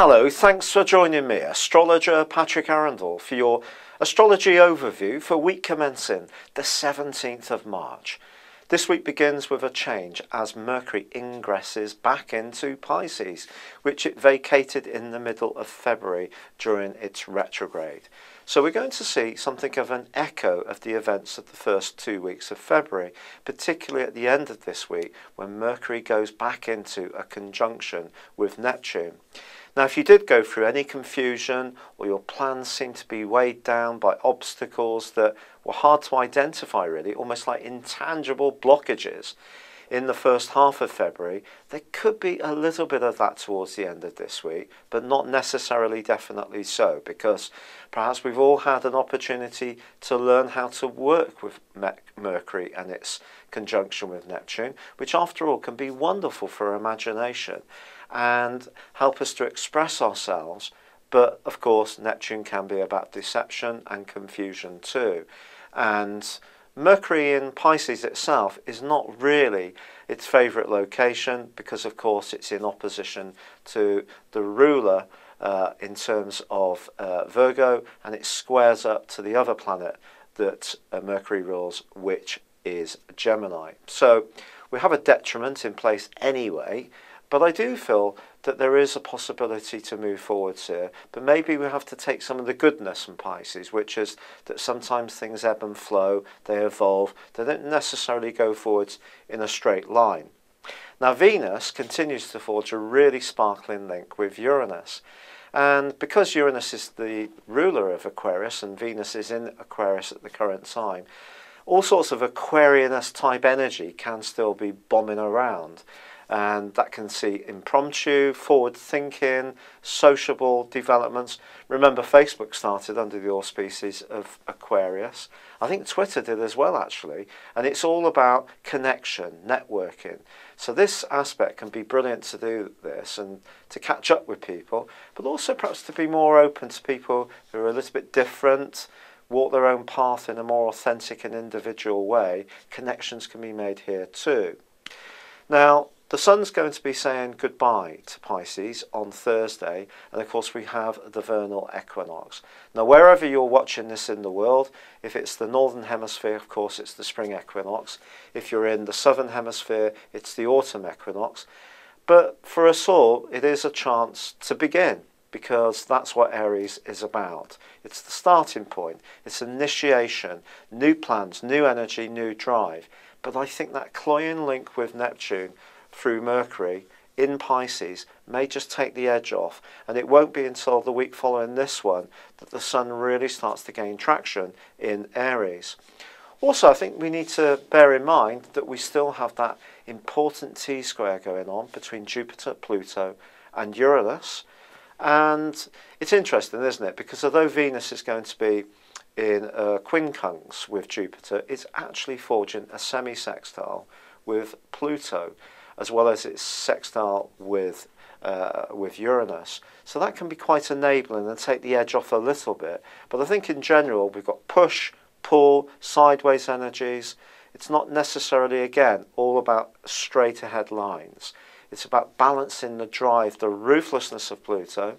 Hello, thanks for joining me, astrologer Patrick Arundell, for your astrology overview for week commencing the 17th of March. This week begins with a change as Mercury ingresses back into Pisces, which it vacated in the middle of February during its retrograde. So we're going to see something of an echo of the events of the first 2 weeks of February, particularly at the end of this week when Mercury goes back into a conjunction with Neptune. Now, if you did go through any confusion or your plans seem to be weighed down by obstacles that were hard to identify really, almost like intangible blockages in the first half of February, there could be a little bit of that towards the end of this week, but not necessarily definitely so, because perhaps we've all had an opportunity to learn how to work with Mercury and its conjunction with Neptune, which after all can be wonderful for imagination and help us to express ourselves. But of course Neptune can be about deception and confusion too, and Mercury in Pisces itself is not really its favourite location because of course it's in opposition to the ruler in terms of Virgo, and it squares up to the other planet that Mercury rules, which is Gemini. So we have a detriment in place anyway, but I do feel that there is a possibility to move forwards here, but maybe we have to take some of the goodness from Pisces, which is that sometimes things ebb and flow, they evolve, they don't necessarily go forwards in a straight line. Now Venus continues to forge a really sparkling link with Uranus, and because Uranus is the ruler of Aquarius and Venus is in Aquarius at the current time, all sorts of Aquarianus type energy can still be bombing around. And that can see impromptu, forward-thinking, sociable developments. Remember, Facebook started under the auspices of Aquarius. I think Twitter did as well, actually. And it's all about connection, networking. So this aspect can be brilliant to do this and to catch up with people, but also perhaps to be more open to people who are a little bit different, walk their own path in a more authentic and individual way. Connections can be made here too. Now, the Sun's going to be saying goodbye to Pisces on Thursday, and of course we have the vernal equinox. Now wherever you're watching this in the world, if it's the northern hemisphere, of course it's the spring equinox. If you're in the southern hemisphere, it's the autumn equinox. But for us all, it is a chance to begin, because that's what Aries is about. It's the starting point, it's initiation, new plans, new energy, new drive. But I think that cloying link with Neptune through Mercury in Pisces may just take the edge off, and it won't be until the week following this one that the Sun really starts to gain traction in Aries. Also, I think we need to bear in mind that we still have that important T-square going on between Jupiter, Pluto and Uranus, and it's interesting, isn't it, because although Venus is going to be in quincunx with Jupiter, it's actually forging a semi-sextile with Pluto, as well as its sextile with Uranus. So that can be quite enabling and take the edge off a little bit. But I think in general we've got push, pull, sideways energies. It's not necessarily, again, all about straight ahead lines. It's about balancing the drive, the ruthlessness of Pluto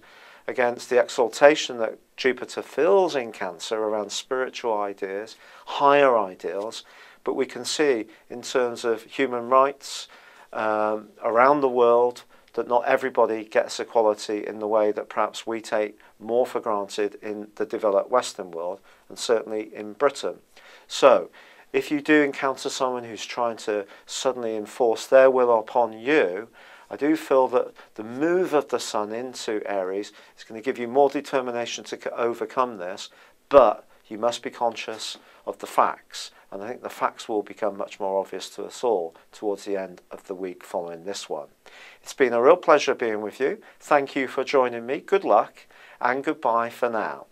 against the exaltation that Jupiter feels in Cancer around spiritual ideas, higher ideals. But we can see in terms of human rights, around the world, that not everybody gets equality in the way that perhaps we take more for granted in the developed Western world, and certainly in Britain. So if you do encounter someone who's trying to suddenly enforce their will upon you, I do feel that the move of the Sun into Aries is going to give you more determination to overcome this, but you must be conscious of the facts. And I think the facts will become much more obvious to us all towards the end of the week following this one. It's been a real pleasure being with you. Thank you for joining me. Good luck and goodbye for now.